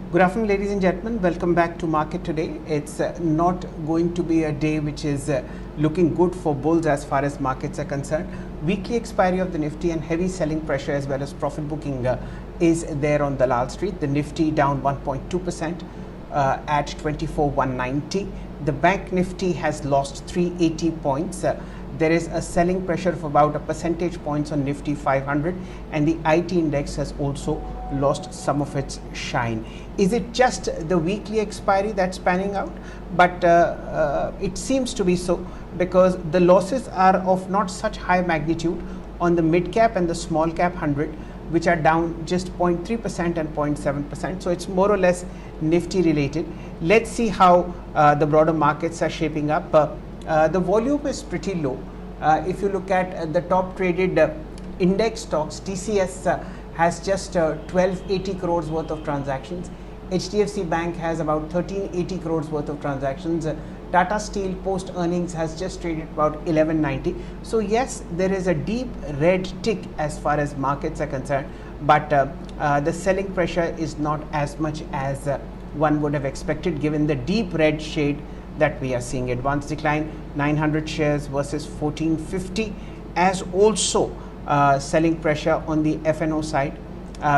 Good afternoon, ladies and gentlemen. Welcome back to Market Today. It's not going to be a day which is looking good for bulls as far as markets are concerned. Weekly expiry of the Nifty and heavy selling pressure as well as profit booking is there on Dalal Street. The Nifty down 1.2% at 24,190. The Bank Nifty has lost 380 points. There is a selling pressure of about a percentage points on Nifty 500, and the IT index has also lost some of its shine. Is it just the weekly expiry that's panning out? But it seems to be so, because the losses are of not such high magnitude on the mid cap and the small cap 100, which are down just 0.3% and 0.7%. So it's more or less Nifty related. Let's see how the broader markets are shaping up. The volume is pretty low. If you look at the top traded index stocks, TCS has just 1280 crores worth of transactions. HDFC Bank has about 1380 crores worth of transactions. Tata Steel post earnings has just traded about 1190. So yes, there is a deep red tick as far as markets are concerned, but the selling pressure is not as much as one would have expected given the deep red shade that we are seeing. Advanced decline 900 shares versus 1450, as also selling pressure on the FNO side,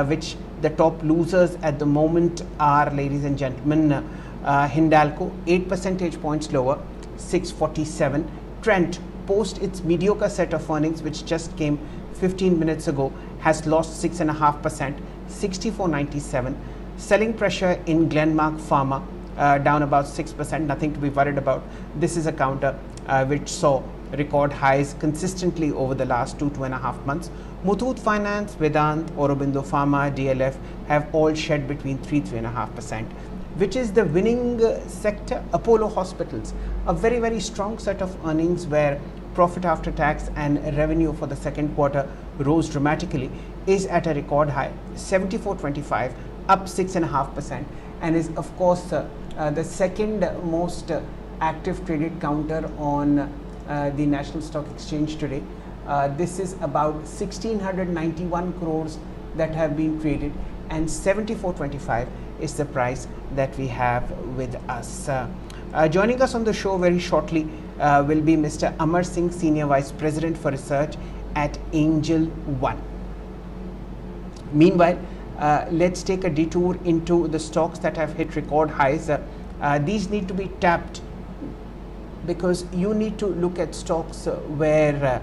which the top losers at the moment are, ladies and gentlemen, Hindalco 8 percentage points lower, 647. Trent, post its mediocre set of earnings which just came 15 minutes ago, has lost 6.5%, 64.97. Selling pressure in Glenmark Pharma, down about 6%, nothing to be worried about. This is a counter which saw record highs consistently over the last 2.5 months. Muthoot Finance, Vedant, Aurobindo Pharma, DLF have all shed between 3.5%. Which is the winning sector? Apollo Hospitals, a very strong set of earnings where profit after tax and revenue for the second quarter rose dramatically, is at a record high 74.25, up 6.5%, and is of course the second most active traded counter on the National Stock Exchange today. This is about 1691 crores that have been traded, and 74.25 is the price that we have with us. Joining us on the show very shortly will be Mr. Amar Singh, Senior Vice President for Research at Angel One. Meanwhile, let's take a detour into the stocks that have hit record highs. These need to be tapped, because you need to look at stocks where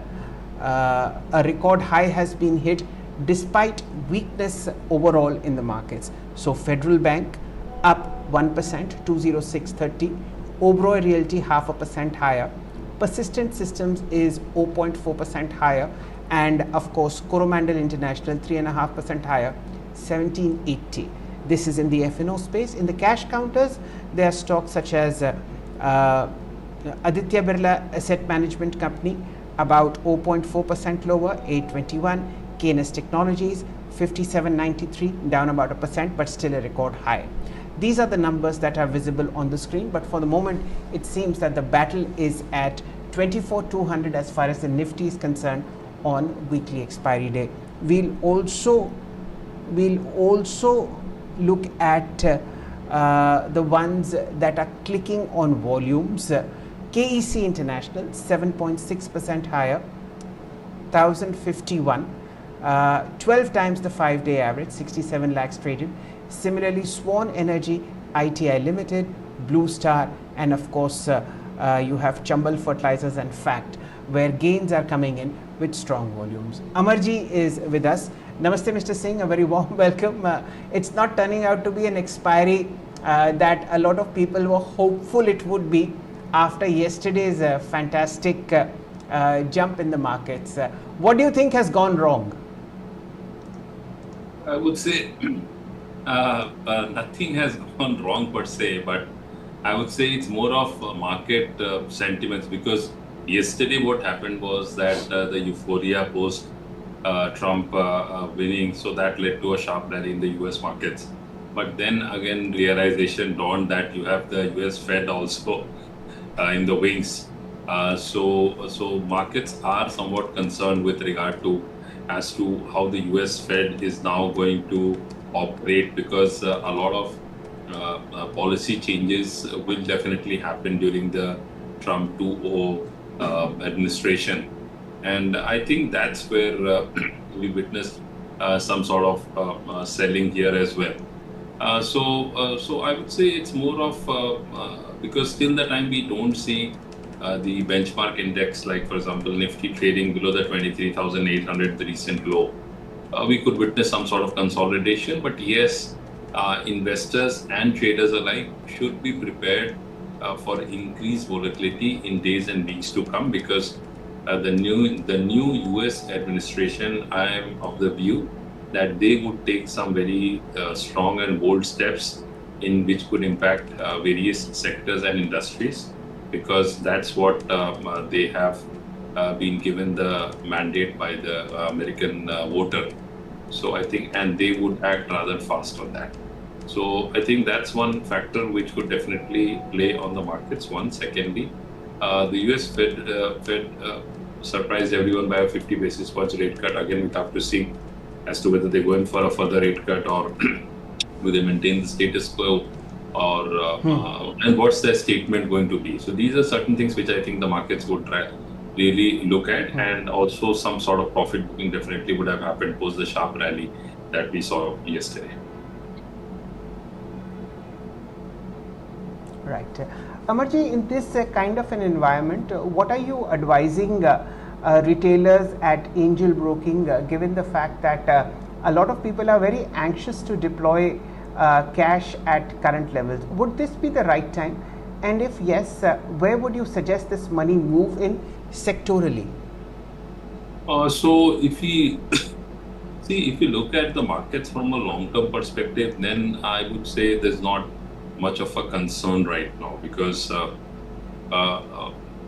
a record high has been hit despite weakness overall in the markets. So Federal Bank up 1%, 206.30. Oberoi Realty 0.5% higher. Persistent Systems is 0.4% higher, and of course Coromandel International 3.5% higher, 1780. This is in the FNO space. In the cash counters, there are stocks such as Aditya Birla Asset Management Company about 0.4% lower, 821. KNS Technologies 57.93, down about 1%, but still a record high. These are the numbers that are visible on the screen, but for the moment it seems that the battle is at 24,200 as far as the Nifty is concerned on weekly expiry day. We'll also look at the ones that are clicking on volumes. KEC International 7.6% higher, 1051, 12 times the 5-day average, 67 lakhs traded. Similarly, Swan Energy, ITI Limited, Blue Star, and of course you have Chambal Fertilizers and Fact, where gains are coming in with strong volumes. Amarji is with us. Namaste, Mr. Singh, a very warm welcome. It's not turning out to be an expiry that a lot of people were hopeful it would be after yesterday's fantastic jump in the markets. What do you think has gone wrong? I would say nothing has gone wrong per se, but I would say it's more of market sentiments, because yesterday what happened was that the euphoria post Trump winning, so that led to a sharp rally in the US markets. But then again, realization dawned that you have the US Fed also in the wings. So markets are somewhat concerned with regard to how the US Fed is now going to operate, because a lot of policy changes will definitely happen during the Trump 2.0 administration. And I think that's where we witnessed some sort of selling here as well. So I would say it's more of because till the time we don't see the benchmark index, like for example Nifty trading below the 23,800, the recent low, we could witness some sort of consolidation. But yes, investors and traders alike should be prepared for increased volatility in days and weeks to come, because the new US administration, I am of the view that they would take some very strong and bold steps in which could impact various sectors and industries, because that's what they have been given the mandate by the American voter. So I think, and they would act rather fast on that. So I think that's one factor which could definitely play on the markets. One, secondly, the US Fed surprised everyone by a 50 basis points rate cut. Again, we have to see as to whether they go in for a further rate cut, or will they maintain the status quo, or and what's their statement going to be. So these are certain things which I think the markets would really look at, and also some sort of profit booking definitely would have happened post the sharp rally that we saw yesterday. Right. Amarji, in this kind of an environment, what are you advising retailers at angel broking, given the fact that a lot of people are very anxious to deploy cash at current levels? Would this be the right time? And if yes, where would you suggest this money move in sectorally? So if we see, if you look at the markets from a long-term perspective, then I would say there's not much of a concern right now, because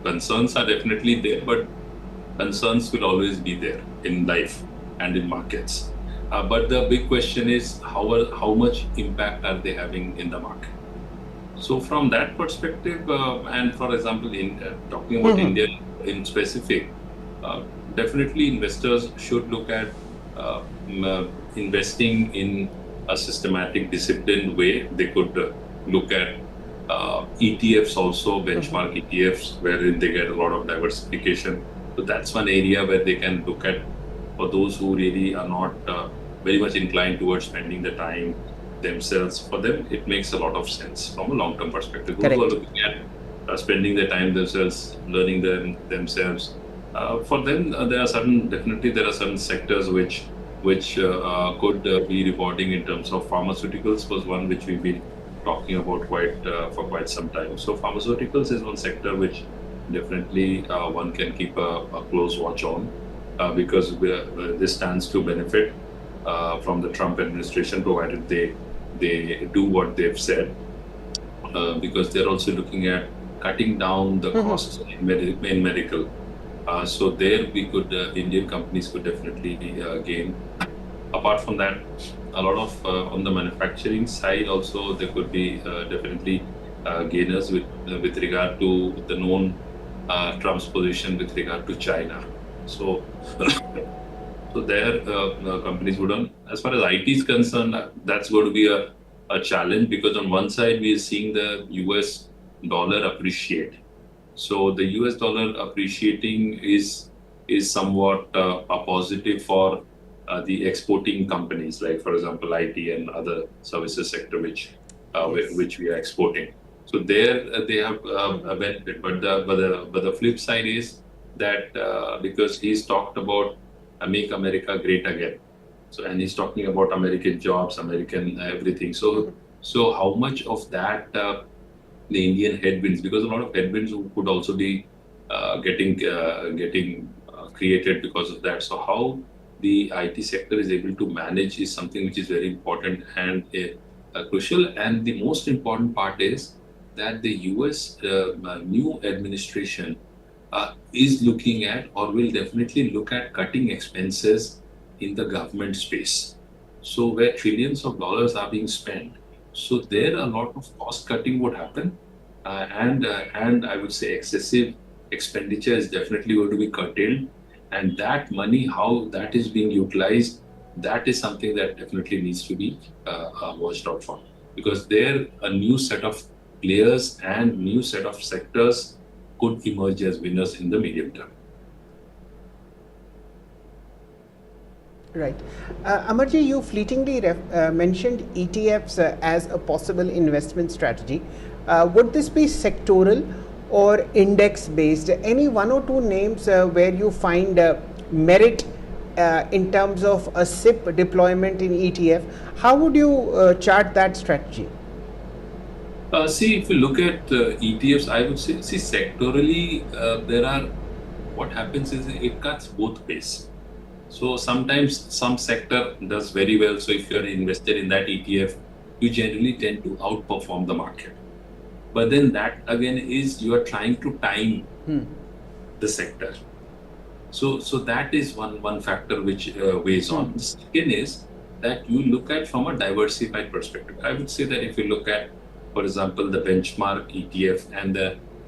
concerns are definitely there, but concerns will always be there in life and in markets. But the big question is how much impact are they having in the market? So from that perspective, and for example, in talking about India in specific, definitely investors should look at investing in a systematic, disciplined way. They could look at ETFs also, benchmark ETFs, wherein they get a lot of diversification. So that's one area where they can look at, for those who really are not very much inclined towards spending the time themselves. For them, it makes a lot of sense from a long-term perspective. Those who are looking at spending their time themselves, learning themselves, for them, there are certain sectors which could be rewarding in terms of pharmaceuticals. Was one which we've been talking about for quite some time. So pharmaceuticals is one sector which definitely one can keep a close watch on, because this stands to benefit from the Trump administration, provided they do what they've said, because they're also looking at cutting down the costs in medical. So there we could, Indian companies could definitely gain. Apart from that, a lot of on the manufacturing side also, there could be definitely gainers with regard to the known Trump's position with regard to China. So so there companies would on. As far as IT is concerned, that's going to be a challenge, because on one side we are seeing the US dollar appreciate. So the US dollar appreciating is somewhat a positive for the exporting companies, like for example IT and other services sector which we are exporting. So there they have a benefit. But the flip side is that because he's talked about make America great again. So, and he's talking about American jobs, American everything. So how much of that the Indian headwinds, because a lot of headwinds could also be getting created because of that. So how the IT sector is able to manage is something which is very important and crucial. And the most important part is that the US new administration is looking at, or will definitely look at, cutting expenses in the government space. So where trillions of dollars are being spent, so there a lot of cost cutting would happen, and I would say excessive expenditure is definitely going to be curtailed. And that money, how that is being utilized, that is something that definitely needs to be watched out for. because there a new set of players and new set of sectors could emerge as winners in the medium term. Right. Amarji, you fleetingly mentioned ETFs as a possible investment strategy. Would this be sectoral or index based? Any one or two names where you find merit in terms of a SIP deployment in ETF? How would you chart that strategy? See, if you look at ETFs, I would say, see, sectorally, what happens is it cuts both ways. So sometimes some sector does very well. So if you're invested in that ETF, you generally tend to outperform the market. But then that again is you are trying to time the sector. So that is one factor which weighs on. The second is that you look at from a diversified perspective. I would say that if you look at, for example, the benchmark ETF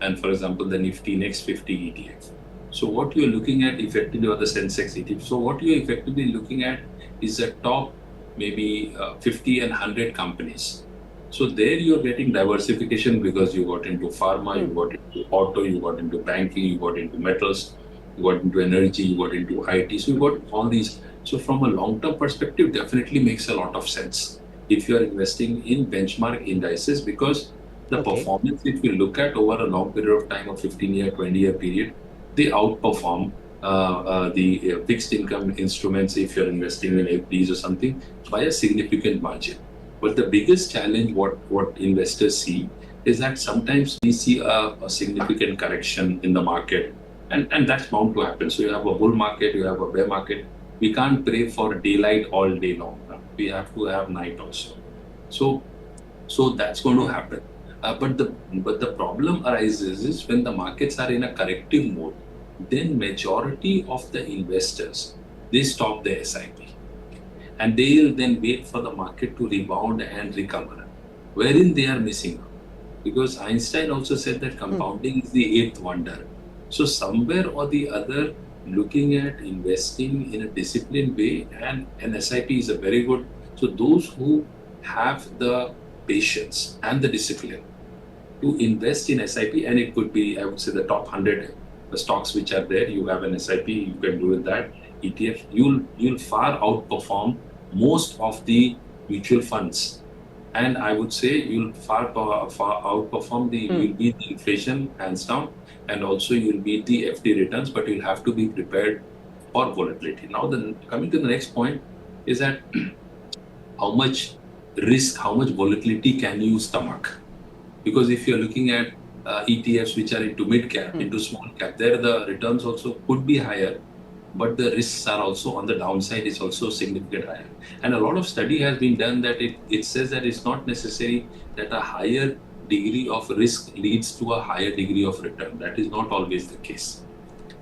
and for example the Nifty Next 50 ETF. So what you're looking at effectively, or the Sensex ETF. So what you're effectively looking at is the top maybe 50 and 100 companies. So there you're getting diversification because you got into pharma, you got into auto, you got into banking, you got into metals, you got into energy, you got into IT. So you got all these. So from a long-term perspective, definitely makes a lot of sense if you are investing in benchmark indices, because the performance, if you look at over a long period of time, a 15-year, 20-year period, they outperform the fixed income instruments if you're investing in FDs or something by a significant margin. But the biggest challenge what investors see is that sometimes we see a significant correction in the market, and that's bound to happen. So you have a bull market, you have a bear market. We can't pray for daylight all day long. We have to have night also. So that's going to happen. But the problem arises is when the markets are in a corrective mode, then majority of the investors, they stop their SIP. And they'll then wait for the market to rebound and recover, wherein they are missing out. Because Einstein also said that compounding is the eighth wonder. So somewhere or the other, looking at investing in a disciplined way, and an SIP is a very good. So those who have the patience and the discipline to invest in SIP, and it could be, I would say, the top 100 stocks which are there, you have an SIP, you can do with that. ETF, you'll far outperform most of the mutual funds, and I would say you'll far outperform you'll beat the inflation hands down, and also you'll beat the FD returns, but you'll have to be prepared for volatility. Now, coming to the next point is that how much risk, how much volatility can you stomach? Because if you're looking at ETFs which are into mid cap, into small cap, there the returns also could be higher, but the risks are also on the downside is also significantly higher. And a lot of study has been done that it says that it's not necessary that a higher degree of risk leads to a higher degree of return. That is not always the case.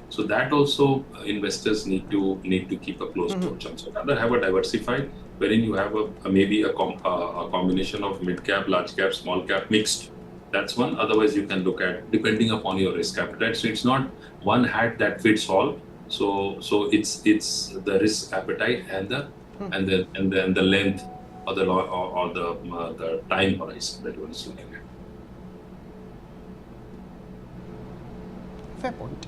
So that also investors need to keep a close watch on. So rather have a diversified, wherein you have maybe a combination of mid cap, large cap, small cap, mixed. That's one. Otherwise, you can look at depending upon your risk appetite. So it's not one hat that fits all. So it's the risk appetite and the length or the time horizon that one is looking at. Fair point.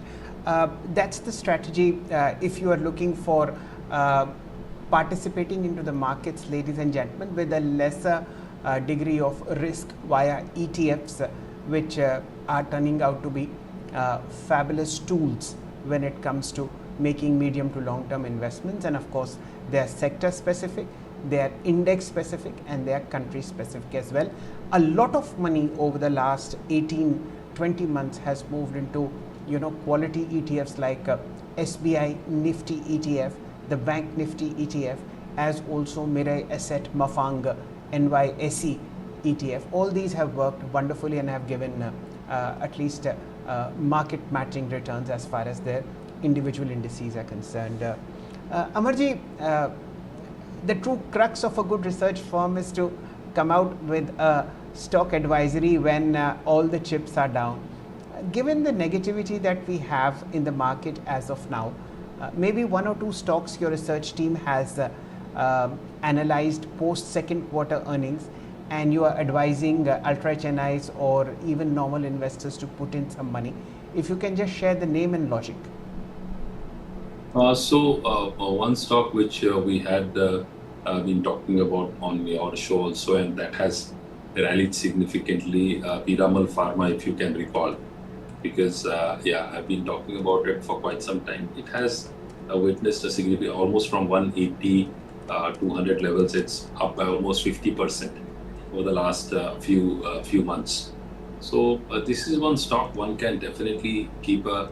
That's the strategy if you are looking for participating into the markets, ladies and gentlemen, with a lesser degree of risk via ETFs, which are turning out to be fabulous tools when it comes to making medium to long term investments. And of course, they are sector specific, they are index specific, and they are country specific as well. A lot of money over the last 18-20 months has moved into quality ETFs like SBI Nifty ETF, the Bank Nifty ETF, as also Mirai Asset Mafang NYSE ETF. All these have worked wonderfully and have given at least market matching returns as far as their individual indices are concerned. Amarji, the true crux of a good research firm is to come out with a stock advisory when all the chips are down. Given the negativity that we have in the market as of now, maybe one or two stocks your research team has analyzed post second quarter earnings and you are advising ultra HNIs or even normal investors to put in some money. If you can just share the name and logic. One stock which we had been talking about on your show also, and that has rallied significantly, Piramal Pharma, if you can recall, because I've been talking about it for quite some time. It has witnessed a significant, almost from 180, 200 levels, it's up by almost 50% over the last few months. So this is one stock one can definitely keep a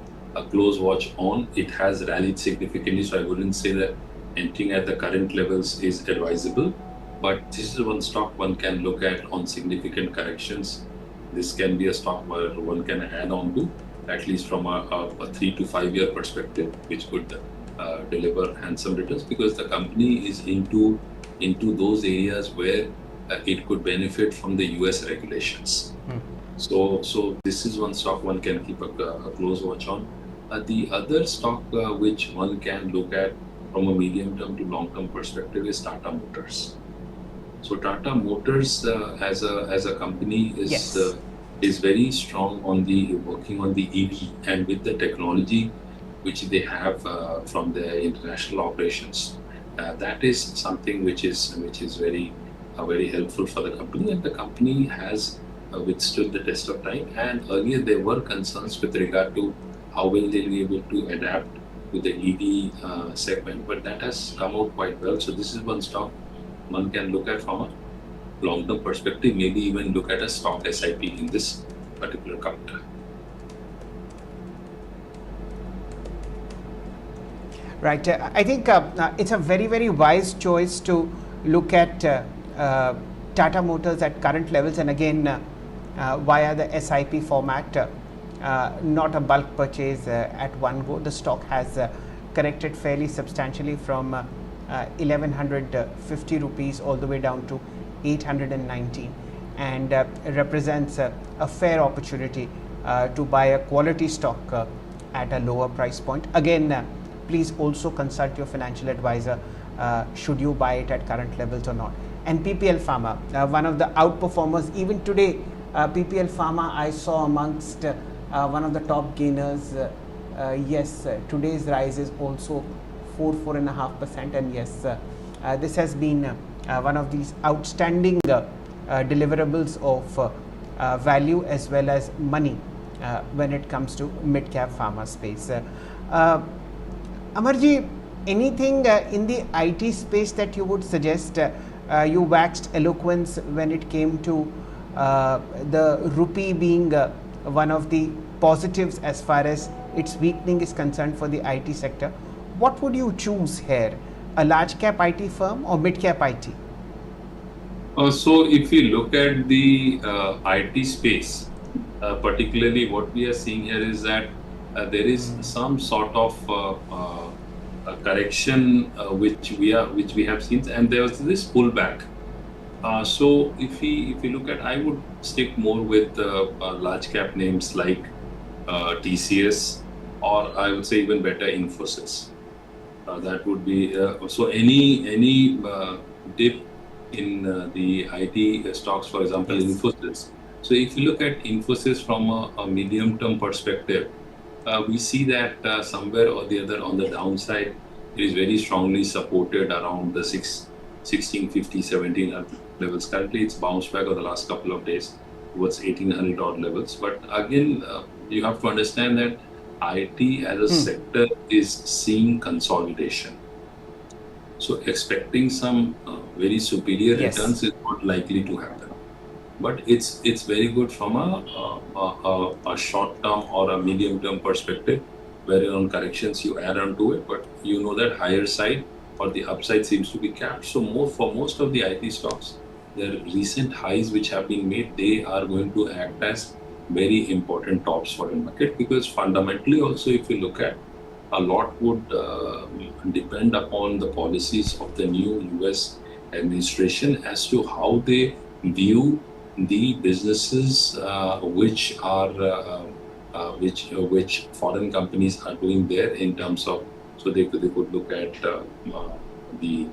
close watch on. It has rallied significantly, so I wouldn't say that entering at the current levels is advisable, but this is one stock one can look at on significant corrections. This can be a stock where one can add on to, at least from a 3 to 5 year perspective, which could deliver handsome returns, because the company is into those areas where it could benefit from the US regulations. So this is one stock one can keep a close watch on. The other stock which one can look at from a medium-term to long-term perspective is Tata Motors. So Tata Motors as a company is very strong on working on the EV, and with the technology which they have from their international operations, that is something which is very helpful for the company, and the company has withstood the test of time. And earlier there were concerns with regard to how will they be able to adapt to the EV segment, but that has come out quite well. So this is one stock one can look at from a long-term perspective, maybe even look at a stock SIP in this particular counter. Right. I think it's a very, very wise choice to look at Tata Motors at current levels, and again via the SIP format, not a bulk purchase at one go. The stock has corrected fairly substantially from 1150 rupees all the way down to 819, and represents a fair opportunity to buy a quality stock at a lower price point. Again, please also consult your financial advisor should you buy it at current levels or not. And PPL Pharma, one of the outperformers even today. PPL Pharma I saw amongst one of the top gainers. Yes, today's rise is also 4.5%, and yes, this has been one of these outstanding deliverables of value as well as money when it comes to mid-cap pharma space. Amarji, anything in the IT space that you would suggest? You waxed eloquence when it came to the rupee being one of the positives as far as its weakening is concerned for the IT sector. What would you choose here, a large cap IT firm or mid cap IT? So if you look at the IT space, particularly what we are seeing here is that there is some sort of a correction which we have seen, and there was this pullback. So if we look at, I would stick more with large cap names like TCS, or I would say even better Infosys. That would be so any dip in the IT stocks, for example, Infosys. So if you look at Infosys from a medium-term perspective, we see that somewhere or the other on the downside, it is very strongly supported around the 1650, 1700 levels. Currently, it's bounced back over the last couple of days towards 1800 odd levels. But again, you have to understand that IT as a sector is seeing consolidation. So expecting some very superior returns is not likely to happen. But it's very good from a short-term or a medium-term perspective, where on corrections you add on to it, but you know that higher side or the upside seems to be capped. So for most of the IT stocks, the recent highs which have been made, they are going to act as very important tops for the market, because fundamentally also, if you look at, a lot would depend upon the policies of the new US administration as to how they view the businesses which foreign companies are doing there in terms of, so they could look at the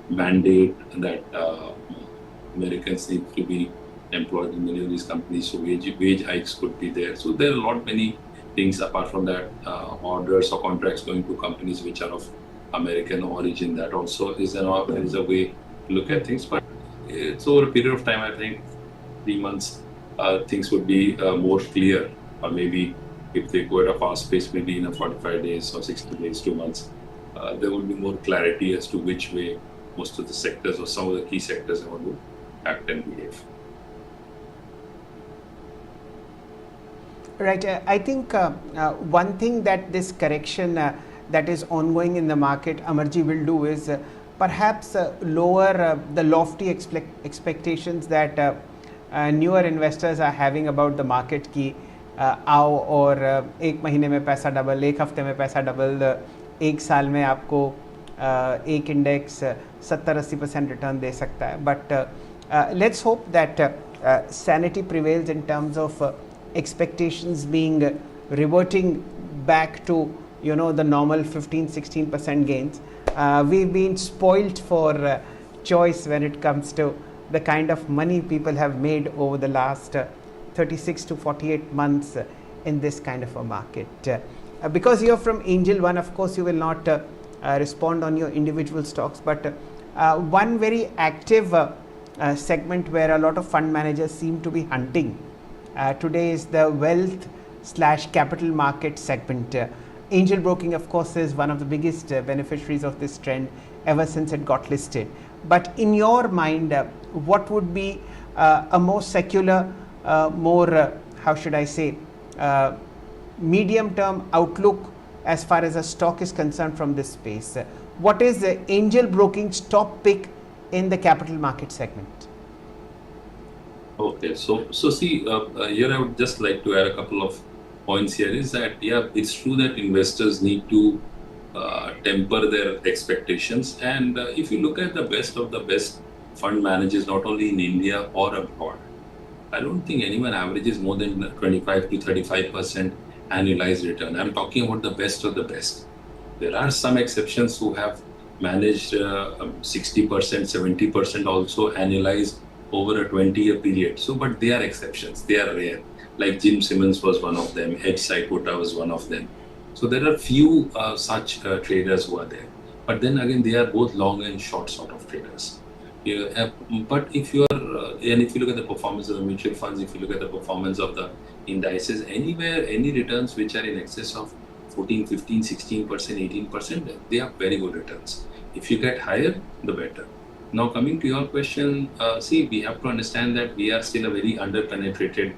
mandate that Americans need to be employed in many of these companies, so wage hikes could be there. So there are a lot many things apart from that, orders or contracts going to companies which are of American origin. That also is a way to look at things. But it's over a period of time. I think 3 months, things would be more clear, or maybe if they go at a fast pace, maybe in a 45 days or 60 days, 2 months, there would be more clarity as to which way most of the sectors or some of the key sectors are going to act and behave. Right. I think one thing that this correction that is ongoing in the market, Amarji, will do is perhaps lower the lofty expectations that newer investors are having about the market की आओ और एक महीने में पैसा double, एक हफ्ते में पैसा डबल, एक साल में आपको एक इंडेक्स 70-80% रिटर्न दे सकता है. But let's hope that sanity prevails in terms of expectations being reverting back to the normal 15-16% gains. We've been spoilt for choice when it comes to the kind of money people have made over the last 36 to 48 months in this kind of a market. Because you're from Angel One, of course you will not respond on your individual stocks, but one very active segment where a lot of fund managers seem to be hunting today is the wealth/capital market segment. Angel broking, of course, is one of the biggest beneficiaries of this trend ever since it got listed. But in your mind, what would be a more secular, more, how should I say, medium-term outlook as far as a stock is concerned from this space? What is Angel broking's top pick in the capital market segment? Okay, so see, here I would just like to add a couple of points here. Is that, yeah, it's true that investors need to temper their expectations, and if you look at the best of the best fund managers, not only in India or abroad, I don't think anyone averages more than 25 to 35% annualized return. I'm talking about the best of the best. There are some exceptions who have managed 60%, 70% also annualized over a 20-year period. So, but they are exceptions. They are rare. Like Jim Simmons was one of them. Ed Saikota was one of them. So there are few such traders who are there. But then again, they are both long and short sort of traders. But if you are, and if you look at the performance of the mutual funds, if you look at the performance of the indices, anywhere, any returns which are in excess of 14, 15, 16%, 18%, they are very good returns. If you get higher, the better. Now coming to your question, see, we have to understand that we are still a very under-penetrated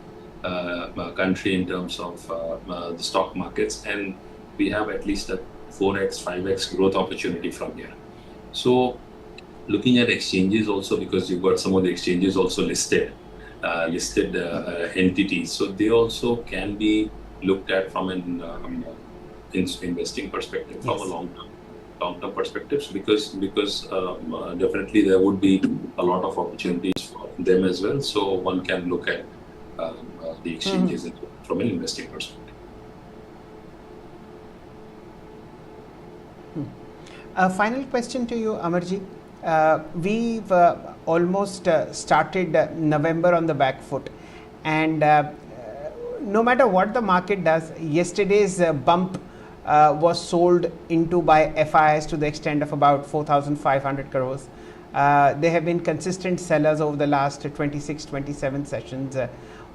country in terms of the stock markets, and we have at least a 4x, 5x growth opportunity from here. So looking at exchanges also, because you've got some of the exchanges also listed entities, so they also can be looked at from an investing perspective, yes, from a long-term perspectives, because definitely there would be a lot of opportunities for them as well. So one can look at the exchanges from an investing perspective. Final question to you, Amarji. We've almost started November on the back foot, and no matter what the market does, yesterday's bump was sold into by FIIs to the extent of about 4,500 crores. They have been consistent sellers over the last 26, 27 sessions.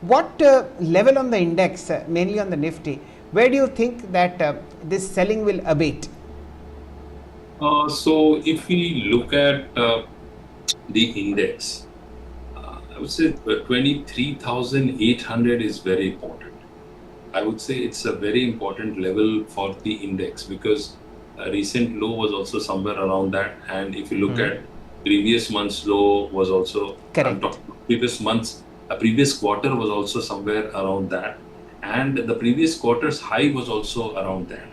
What level on the index, mainly on the Nifty, where do you think that this selling will abate? So if we look at the index, I would say 23,800 is very important. I would say it's a very important level for the index, because a recent low was also somewhere around that. And if you look at previous month's low was also, I'm talking previous months, a previous quarter was also somewhere around that. And the previous quarter's high was also around that.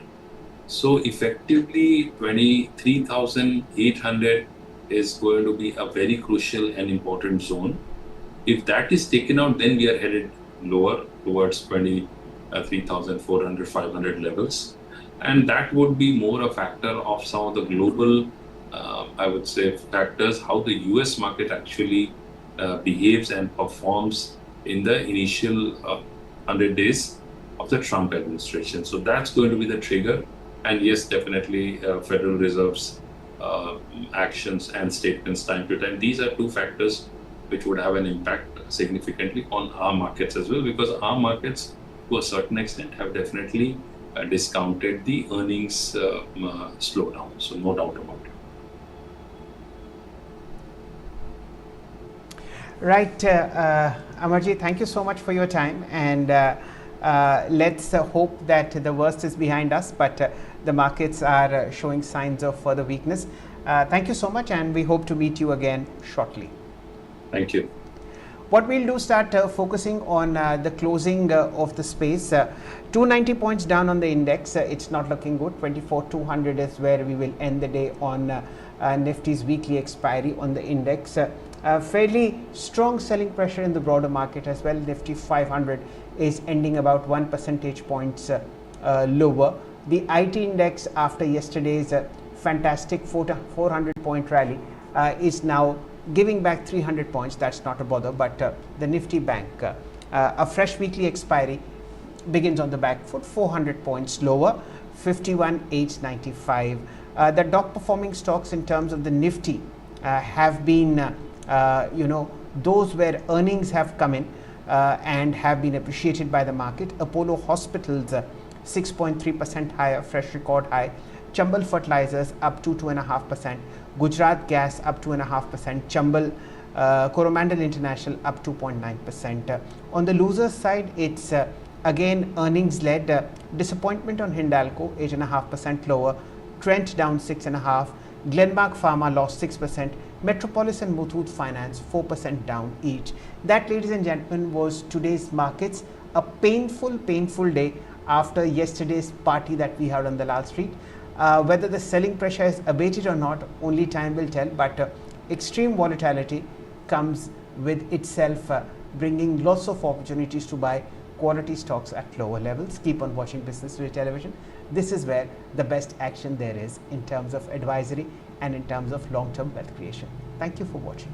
So effectively 23,800 is going to be a very crucial and important zone. If that is taken out, then we are headed lower towards 23,400, 500 levels. And that would be more a factor of some of the global, I would say, factors, how the US market actually behaves and performs in the initial 100 days of the Trump administration. So that's going to be the trigger. And yes, definitely Federal Reserve's actions and statements time to time. These are two factors which would have an impact significantly on our markets as well, because our markets to a certain extent have definitely discounted the earnings slowdown. So no doubt about it. Right, Amarji, thank you so much for your time, and let's hope that the worst is behind us, but the markets are showing signs of further weakness. Thank you so much, and we hope to meet you again shortly. Thank you. What we'll do, start focusing on the closing of the space. 290 points down on the index. It's not looking good. 24,200 is where we will end the day on Nifty's weekly expiry on the index. Fairly strong selling pressure in the broader market as well. Nifty 500 is ending about 1 percentage points lower. The IT index, after yesterday's fantastic 400 point rally, is now giving back 300 points. That's not a bother, but the Nifty Bank, a fresh weekly expiry, begins on the back foot, 400 points lower, 51,895. The top performing stocks in terms of the Nifty have been those where earnings have come in and have been appreciated by the market. Apollo Hospitals 6.3% higher, fresh record high. Chambal Fertilizers up to 2.5%. Gujarat Gas up 2.5%. Chambal Coromandel International up 2.9%. On the losers side, it's again earnings led. Disappointment on Hindalco, 8.5% lower. Trent down 6.5%. Glenmark Pharma lost 6%. Metropolis and Muthoot Finance 4% down each. That, ladies and gentlemen, was today's markets. A painful day after yesterday's party that we had on the Lal Street. Whether the selling pressure is abated or not, only time will tell, but extreme volatility comes with itself bringing lots of opportunities to buy quality stocks at lower levels. Keep on watching Business Today Television. This is where the best action there is in terms of advisory and in terms of long-term wealth creation. Thank you for watching.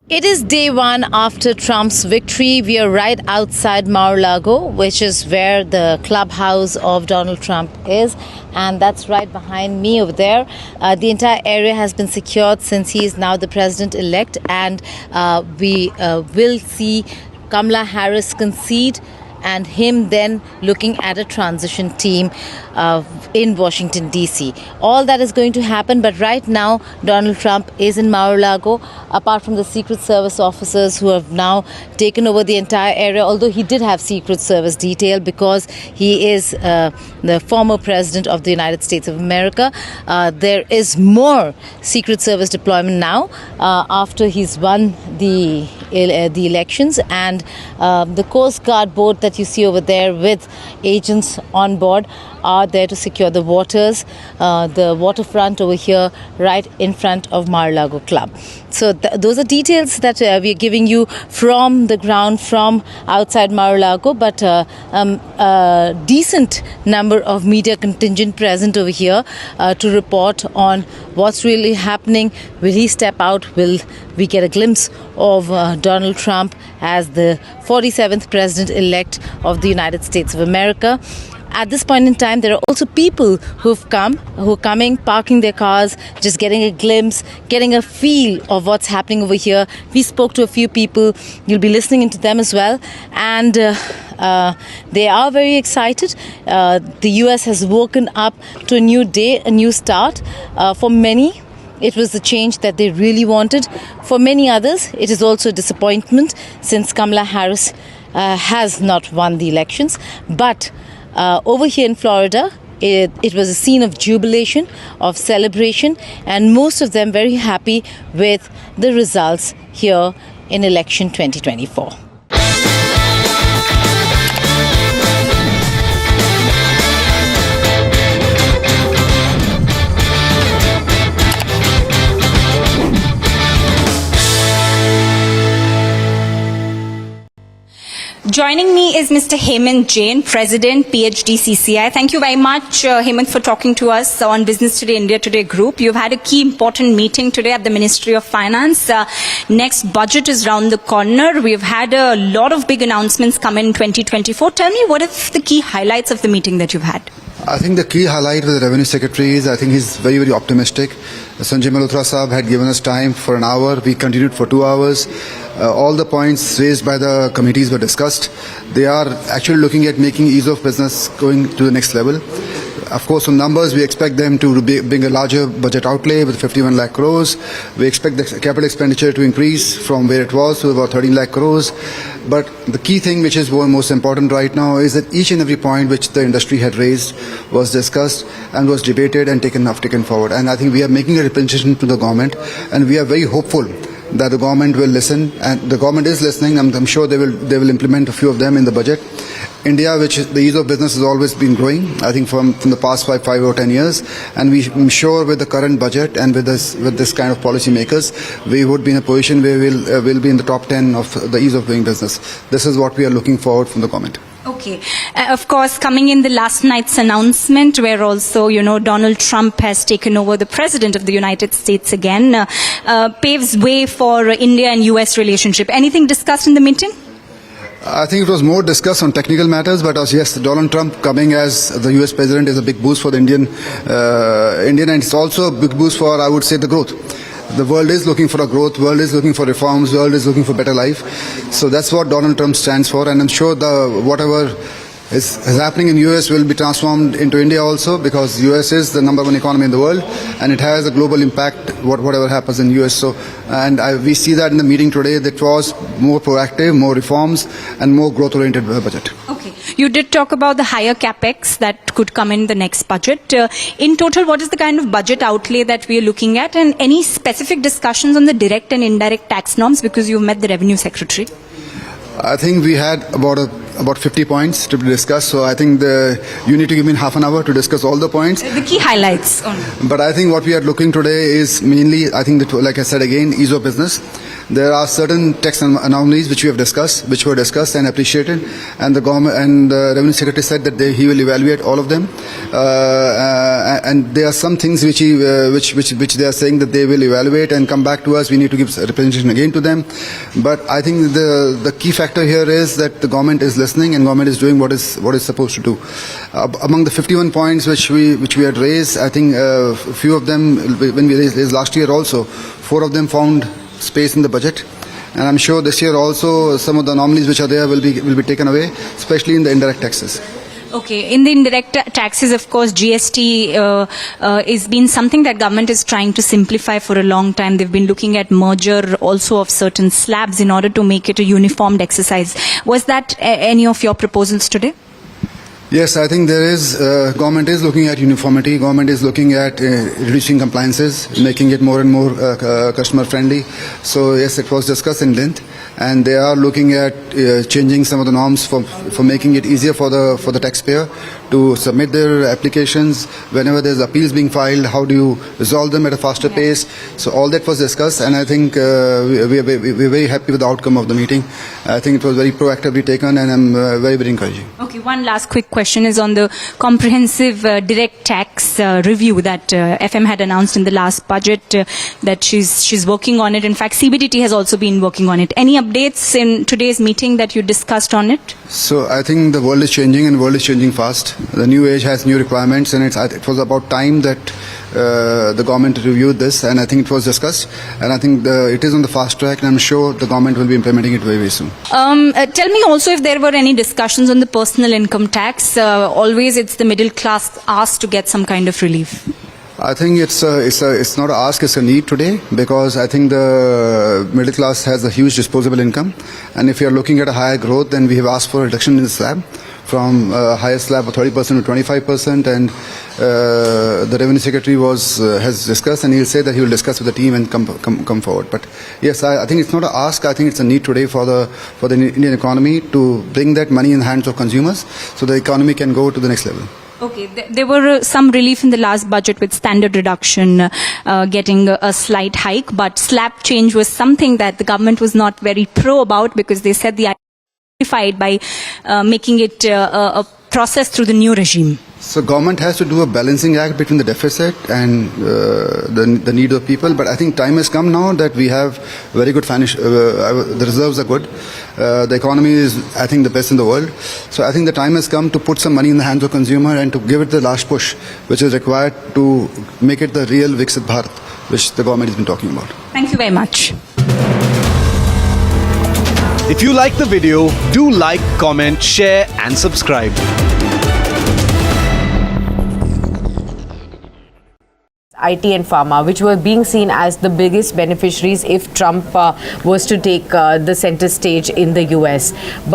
It is day one after Trump's victory. We are right outside Mar-a-Lago, which is where the clubhouse of Donald Trump is. And that's right behind me over there. The entire area has been secured since he is now the president-elect. And we will see Kamala Harris concede and him then looking at a transition team in Washington, D.C. All that is going to happen, but right now Donald Trump is in Mar-a-Lago, apart from the Secret Service officers who have now taken over the entire area, although he did have Secret Service detail because he is the former president of the United States of America. There is more Secret Service deployment now after he's won the elections, and the Coast Guard boat that you see over there with agents on board are there to secure the waters, the waterfront over here right in front of Mar-a-Lago Club. So those are details that we are giving you from the ground, from outside Mar-a-Lago, but a decent number of media contingent present over here to report on what's really happening. Will he step out? Will we get a glimpse of Donald Trump as the 47th president-elect of the United States of America? At this point in time, there are also people who are coming, parking their cars, just getting a glimpse, getting a feel of what's happening over here. We spoke to a few people. You'll be listening into them as well. And they are very excited. The US has woken up to a new day, a new start. For many, it was the change that they really wanted. For many others, it is also a disappointment since Kamala Harris has not won the elections. But over here in Florida, it was a scene of jubilation, of celebration, and most of them very happy with the results here in election 2024. Joining me is Mr. Hemant Jain, President, PhD CCI. Thank you very much, Hemant, for talking to us on Business Today, India Today Group. You've had a key important meeting today at the Ministry of Finance. Next budget is round the corner. We've had a lot of big announcements come in 2024. Tell me, what are the key highlights of the meeting that you've had? I think the key highlight with the Revenue Secretary is I think he's very, very optimistic. Sanjay Malhotra Saab had given us time for an hour. We continued for 2 hours. All the points raised by the committees were discussed. They are actually looking at making ease of business going to the next level. Of course, on numbers, we expect them to bring a larger budget outlay with 51 lakh crores. We expect the capital expenditure to increase from where it was to about 13 lakh crores. But the key thing which is most important right now is that each and every point which the industry had raised was discussed and was debated and taken forward. And I think we are making a representation to the government, and we are very hopeful that the government will listen, and the government is listening. I'm sure they will implement a few of them in the budget. India, which the ease of business has always been growing, I think from the past 5 or 10 years, and I'm sure with the current budget and with this kind of policy makers, we would be in a position where we'll be in the top 10 of the ease of doing business. This is what we are looking forward from the government. Okay. Of course, coming in the last night's announcement where also, Donald Trump has taken over the president of the United States again, paves way for India and US relationship. Anything discussed in the meeting? I think it was more discussed on technical matters, but yes, Donald Trump coming as the US president is a big boost for the Indian, and it's also a big boost for, I would say, the growth. The world is looking for a growth, world is looking for reforms, world is looking for better life. So that's what Donald Trump stands for, and I'm sure whatever is happening in US will be transformed into India also, because US is the #1 economy in the world, and it has a global impact whatever happens in US. So, we see that in the meeting today, that was more proactive, more reforms, and more growth-oriented budget. Okay. You did talk about the higher capex that could come in the next budget. In total, what is the kind of budget outlay that we are looking at, and any specific discussions on the direct and indirect tax norms, because you've met the Revenue Secretary? I think we had about 50 points to be discussed, so I think you need to give me half an hour to discuss all the points. The key highlights only. But I think what we are looking today is mainly, I think, like I said again, ease of business. There are certain tax anomalies which were discussed and appreciated, and the government and the Revenue Secretary said that he will evaluate all of them. And there are some things which they are saying that they will evaluate and come back to us. We need to give representation again to them. But I think the key factor here is that the government is listening and government is doing what is supposed to do. Among the 51 points which we had raised, I think a few of them, when we raised last year also, 4 of them found space in the budget, and I'm sure this year also some of the anomalies which are there will be taken away, especially in the indirect taxes. Okay, in the indirect taxes, of course, GST is been something that government is trying to simplify for a long time. They've been looking at merger also of certain slabs in order to make it a uniformed exercise. Was that any of your proposals today? Yes, I think there is, government is looking at uniformity, government is looking at reducing compliances, making it more and more customer friendly. So yes, it was discussed in length, and they are looking at changing some of the norms for making it easier for the taxpayer to submit their applications. Whenever there's appeals being filed, how do you resolve them at a faster pace? So all that was discussed, and I think we're very happy with the outcome of the meeting. I think it was very proactively taken, and I'm very, very encouraging. Okay, one last quick question is on the comprehensive direct tax review that FM had announced in the last budget, that she's working on it. In fact, CBDT has also been working on it. Any updates in today's meeting that you discussed on it? So I think the world is changing, and the world is changing fast. The new age has new requirements, and it was about time that the government reviewed this, and I think it was discussed, and I think it is on the fast track, and I'm sure the government will be implementing it very, very soon. Tell me also if there were any discussions on the personal income tax. Always it's the middle class asked to get some kind of relief. I think it's not an ask, it's a need today, because I think the middle class has a huge disposable income, and if you are looking at a higher growth, then we have asked for a reduction in the slab from higher slab of 30% to 25%, and the Revenue Secretary has discussed, and he'll say that he will discuss with the team and come forward. But yes, I think it's not an ask. I think it's a need today for the Indian economy to bring that money in the hands of consumers, so the economy can go to the next level. Okay, there were some relief in the last budget with standard reduction getting a slight hike, but slab change was something that the government was not very pro about, because they said the by making it a process through the new regime? So government has to do a balancing act between the deficit and the need of people. But I think time has come now that we have very good financial, the reserves are good. The economy is, I think, the best in the world. So I think the time has come to put some money in the hands of consumer and to give it the last push, which is required to make it the real Viksit Bharat, which the government has been talking about. Thank you very much. If you like the video, do like, comment, share and subscribe. IT and pharma, which were being seen as the biggest beneficiaries if Trump was to take the center stage in the US. But